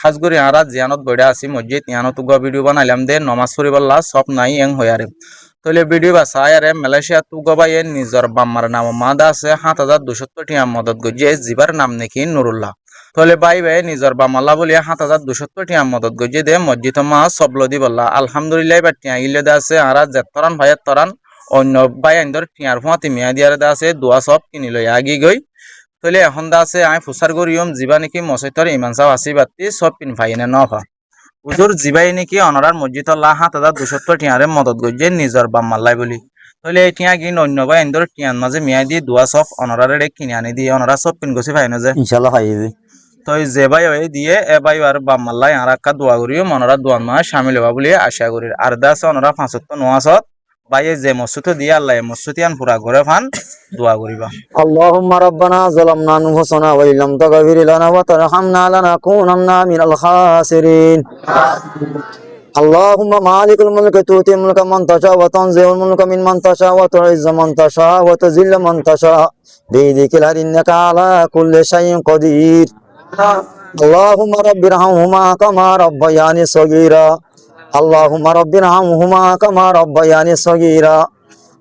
খাস করে আরা জিয়ানত বইডা আছি মসজিদ ইয়ানত উগা ভিডিও বানাইলাম দে নমাজ পড়িবল্লা সব নাই এং হয়ারে তইলে ভিডিও বা সায়ারে মালয়েশিয়া তুগবাই নিজর বাম্মার নাম মাদা আছে ৭,২৭০ টিয়া মদত গজ্জে জিবার নাম নাকি নুরুল্লাহ তইলে বাই নিজর বামাল্লা বলিয়া ৭,২৭০ টিয়া মদত গজ্জে দে মসজিদ মা সবল দি বললা আলহামদুলিল্লাহ বা টিয়া ইলে দে আছে আরা জেতরান ভাইয়াত তরান অন্য বাই আইন্দর টিয়ার ফুয়াতি মিয়া দিয়ারে দে আছে দোয়া সব কিনি লই আগি গই তইলে এখন দা আছে আই ফুসার গরিয়ম জিবা নাকি মসজিদর ইমান সাহ আসি বাতি সব কিন ফাইনে নফা হুজুর জিবাই নাকি অনরার মসজিদল্লাহ ৭,২৭০ টিয়ারে মদত গজ্জে নিজর বাম্মাল্লাই বলি তইলে এই টিয়া কি অন্য বাই আইন্দর টিয়ান মাঝে মিয়া দি দোয়া সব অনরারে কিনে আনি দিয়ে অনরা সব কিন গছি ফাইনে যে ইনশাআল্লাহ পাইবে। তো যে ভাই ওই দিয়ে এ ভাই আর বাম্মাল্লাই আর একটা দোয়া করিও মনরা দোয়া মা শামিল হবা বলে আশা করি আর দা আছে অনরা ৫ নওয়াজত ভাই যে মসজিদ দিয়ে আল্লাহ মসজিদিয়ান পুরা ঘরে ফান দোয়া করিবা। আল্লাহুম্মা রাব্বানা যালামনা আনফুসানা ওয়া ইল্লাম তাগফির লানা ওয়া তারহামনা লানাকুনান্না মিনাল খাসিরিন। اللهم مالك الملك تؤتي الملك من تشاء وتنزع الملك ممن تشاء وتعز من تشاء وتذل من تشاء بيدك الخير انك على كل شيء قدير. اللهم رب ارحمهما كما ربياني صغيرا. اللهم رب ارحمهما كما ربياني صغيرا.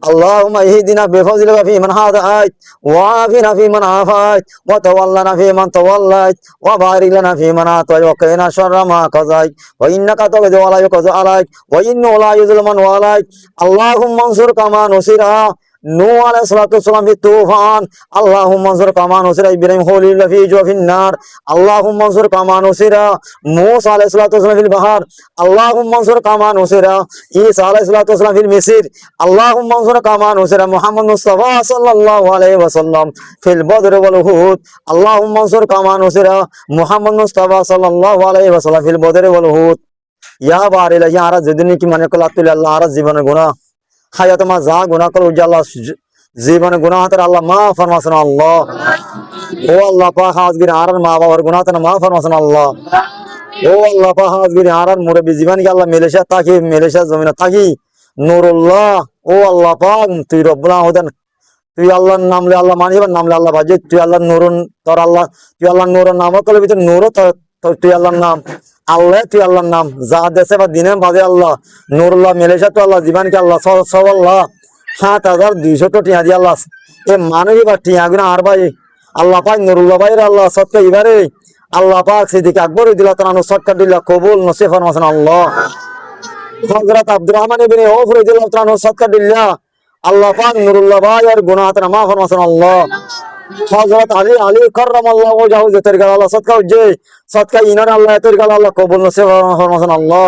اللهم اهدنا بفضلك فيمن هديت وعافنا فيمن عافيت وتولنا فيمن توليت وبارك لنا فيمن اعطيت وقنا شر ما قضيت وانك تقضي ولا يقضى عليك وانه لا يذل من واليت. اللهم انصر كما نصر نوح عليه الصلاة والسلام في الطوفان. اللهم انصر كما نصر ابراهيم خليل في جوف النار. اللهم انصر كما نصر موسى عليه الصلاة والسلام في البحر. اللهم انصر كما نصر عيسى عليه الصلاة والسلام في المصير. اللهم انصر كما نصر محمد مصطفى صلى الله عليه وسلم في البدر والأحد. اللهم انصر كما نصر محمد مصطفى صلى الله عليه وسلم في البدر والأحد. يا باري لا يا رز الدنيا کی من کلا تو اللہ رز জীবন গুনাহ হায়াত মা যা গুনাহ করো আল্লাহ জীবনে গুনাহ হাতে আল্লাহ মাফ ফরমাসেন আল্লাহ। ও আল্লাহ পাক আজগির আরার মা বাবার গুনাহ তে মাফ ফরমাসেন আল্লাহ। ও আল্লাহ পাক আজগির আরার মুরব্বি জীবন কি আল্লাহ মেলেশা তাকি মেলেশা জমিনা তাকি নুরুল্লাহ। ও আল্লাহ পাক তুই রব্বুল আলামিন তুই আল্লাহর নাম লে আল্লাহ মানিবার নাম লে আল্লাহ বাজে তুই আল্লাহর নূরুন তোর আল্লাহ তুই আল্লাহর নূরের নাম কলে ভিতর নূর তুই আল্লাহর নাম আল্লাহ তুই আল্লাহর নাম যা দেশে বা দিনে বাজে আল্লাহ নুরুল্লাহ মেলেশা তো আল্লাহ জীবন কি আল্লাহ সব আল্লাহ ৭,২০০ টিয়া দিয়ে আল্লাহ এ মানুষই বা টিয়া গুনা আর ভাই আল্লাহ পাক নুরুল্লাহ ভাইয়ের আল্লাহ সৎকা এবারে আল্লাহ পাক সিদ্দিক আকবর দিলা তারা সৎকা দিলা কবুল নসিব ফরমাসেন আল্লাহ। হযরত আব্দুর রহমান ইবনে আউফ রাদিয়াল্লাহু তাআলা সৎকা দিলা আল্লাহ পাক নুরুল্লাহ ভাইয়ের গুনাহ তে মাফ ফরমাসেন আল্লাহ। হযরত আলী কাররামাল্লাহু ওয়াজহু যেতের গেল আল্লাহ সৎকা ইনার আল্লাহ এতের গেল আল্লাহ কবুল নসিব ফরমাসেন আল্লাহ।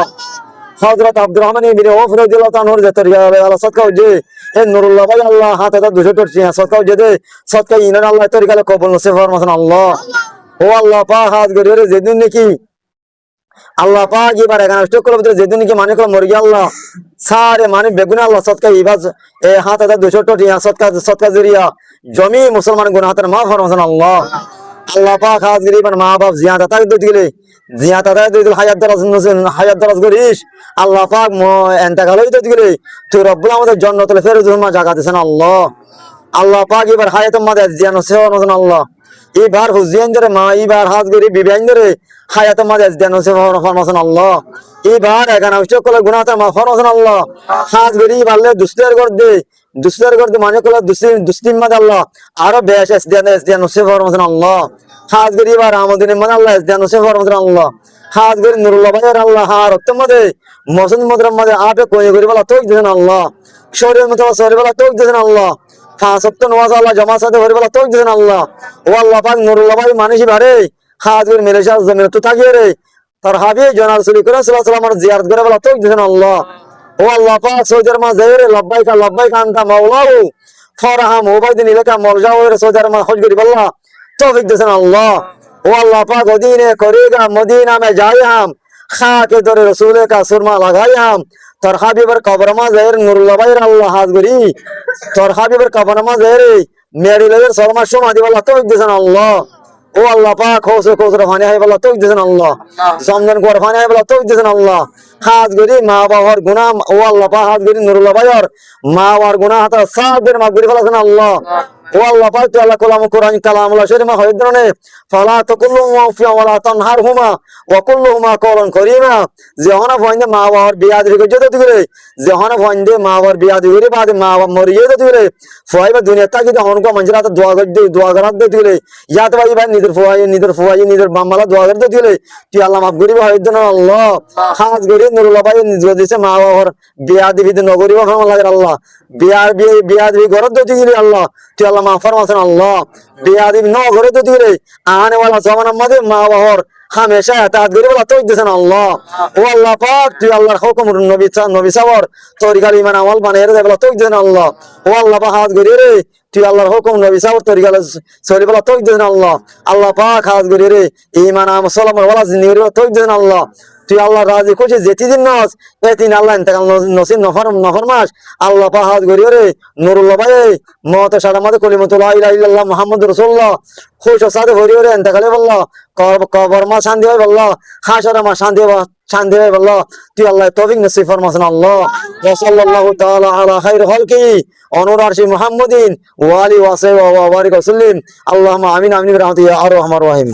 হযরত আব্দুর রহমান ইবনে আউফ রাদিয়াল্লাহু তাআলা যেতের গেল আল্লাহ সৎকা এ নুরুল্লাহ ভাই আল্লাহ ৭,২০০ টিয়া সৎকা দে সৎকা ইনার আল্লাহ এতের গেল কবুল নসিব ফরমাসেন আল্লাহ। ও আল্লাহ পাক হাত গড়িয়ে যেদিন নাকি আল্লাহ পাক এবার এখানে স্টক করে ভিতরে যেদিন নাকি মানে কল মরে গিয়ে আল্লাহ সারে মানে বেগুনে আল্লাহ সৎকা ইবাজ এ ৭,২০০ টিয়া সৎকা জরিয়া জমি মুসলমান গুনাহ হাতের মাফ ফরমাসেন আল্লাহ। আল্লাহ পাক হাত গরিবার মা বাপ জিয়াদা তাক দিলে জিয়াদা তাক দিলে হায়াত দরাজ করিস আল্লাহ পাক এন্তেকাল হইতে দিলে তুই রব্বুল আমাদের জান্নাতুল ফেরদৌস মা জায়গা দিবেন আল্লাহ। আল্লাহ পাক এবার হায়াত মাদে জিয়ানো সেবা নজন আল্লাহ এবার হুজিয়ান ধরে মা এবার হাত গরি বিবিয়ান ধরে হায়াত মাদে জিয়ানো সেবা ফরমাসেন আল্লাহ। এবার এখানে উচ্চ কলে গুনাহ তে মাফ ফরমাসেন আল্লাহ। হাত গরি বাড়লে দুষ্টের করতে মানে কলে দুষ্টিম মাদে আল্লাহ আরো বেশ জিয়ানো সেবা ফরমাসেন আল্লাহ। হাত গরি এবার আমাদের মানে আল্লাহ জিয়ানো সেবা ফরমাসেন আল্লাহ। হাত গরি নুরুল্লাহ ভাইয়ের আল্লাহ রক্ত মাদে মসজিদ মদরাম মাদে আপে কই করি বলা তোক দিবেন আল্লাহ। শরীর মতো শরীর বলা তোক দিবেন আল্লাহ। ৫ নওয়াজ আল্লাহ জামাত সাথে হরি বলা তোক দিবেন আল্লাহ। ও আল্লাহ পাক নুরুল্লাহ ভাই মানিসি বারে হাত গরি মেলেশা জমিন তো থাকিয়ে রে তার হাবিব জনাব রাসূল করিম সাল্লাল্লাহু আলাইহি ওয়াসাল্লাম জিয়ারত করে বলা তোক দিবেন আল্লাহ। ও আল্লাহ পাক সৌদির মা যাইরে লাব্বাইকা আনতা মাওলাহু ফারহাম ওবাইদিন ইলাকা মরজাউ সৌদির মা হজ করি বল্লাহ তৌফিক দিবেন আল্লাহ। ও আল্লাহ পাক মদিনে করেগা মদিনা মে যাই হাম খাকে দরে রাসূল কা সুরমা লাগাই হাম তোর হাবিবের কবর মা যাইরে নুরুল্লাহ ভাইয়ের আল্লাহ হাত গরি তোর হাবিবের কবর মা যাইরে মেরি লাগের শর্মা সমাধি বল্লাহ তৌফিক দিবেন আল্লাহ। ও আল্লাহ পাক খোসরে ফানি হাই বল্লাহ তৌফিক দিবেন আল্লাহ। জমজম কোর ফানি হাই বল্লাহ তৌফিক দিবেন আল্লাহ। হাত গরি মা বাবার গুনাহ ও আল্লাহ পাক হাত গরি নুরুল্লাহ ভাইয়ের মা বাবার গুনাহ হাতা সাবের মাগফিরাত ফলাছেন আল্লাহ। ও আল্লাহ পাক তুই আল্লাহ কালাম কোরআন কালামুল্লাহ শরীমা হয় ধরনের ফালা তাকুল্লুহুমা ফি ওয়ালা তানহারহুমা ওয়া কুল্লুহুমা কওলান করিমা যেহনা ভয়ন্দে মা বাবার বিয়াদ রে গজত দিলে যেহনা ভয়ন্দে মা বাবার বিয়াদ রে বাদে মা বাবা মরিয়ে দিলে ফুয়াইবা দুনিয়া তাকি হনকো মঞ্জরাত দোয়া করাত দিলে ইয়াত ভাই নিদের বাম্মালা দোয়া করতে দিলে তুই আল্লাহ মাফ করিবা হয় ধরনের আল্লাহ খাস গরি নুরুল্লাহ ভাই নিজ দিছে মা বাবার বিয়াদ বিধি নগরিবা খাম লাগে আল্লাহ বিয়াদ ঘরত দিলে আল্লাহ তুই আল্লাহ মাফ ফরমাছেন আল্লাহ বিয়াদি ন ঘরে তো দিলে আনে ওয়ালা জামানার মধ্যে মা বাবার হামেশা এতাত করে বলা তো দিছেন আল্লাহ ও আল্লাহ পাক তুই আল্লাহর হুকুম নবী সাবর তরিকার ঈমান আমল বানিয়ে রে বলা তো দিছেন আল্লাহ ও আল্লাহ পাক হাত গরি রে তুই আল্লাহর হুকুম নবী সাবর তরিকার চলি বলা তো দিছেন আল্লাহ আল্লাহ পাক হাত গরি রে ঈমান আমল সালামের ওয়ালা জিন্দেগি তো দিছেন আল্লাহ তুই আল্লাহ রাজি খুশি যেতি দিন নস এতিন আল্লাহ ইন্তেকাল নসিব নফর মাস আল্লাহ পাক হাত গরি রে নুরুল্লাহ ভাই মত সারা মত কলিমাতুল লা ইলাহা ইল্লাল্লাহ মুহাম্মাদুর রাসূলুল্লাহ খুশ সাদে ভরি রে ইন্তেকালে বল্লাহ কবর মা শান্তি হয় বল্লাহ হাশর মা শান্তি হয় বল্লাহ তুই আল্লাহ তৌফিক নসিব ফরমাসন আল্লাহ ওয়া সাল্লাল্লাহু তাআলা আলা খাইর খালকি অনুর আরশি মুহাম্মাদিন ওয়া আলি ওয়া সাহবিহি ওয়া বারিক ওয়া সাল্লিম আল্লাহুম্মা আমিন আমিন বিরহমাতিকা ইয়া আরহামার রাহিম।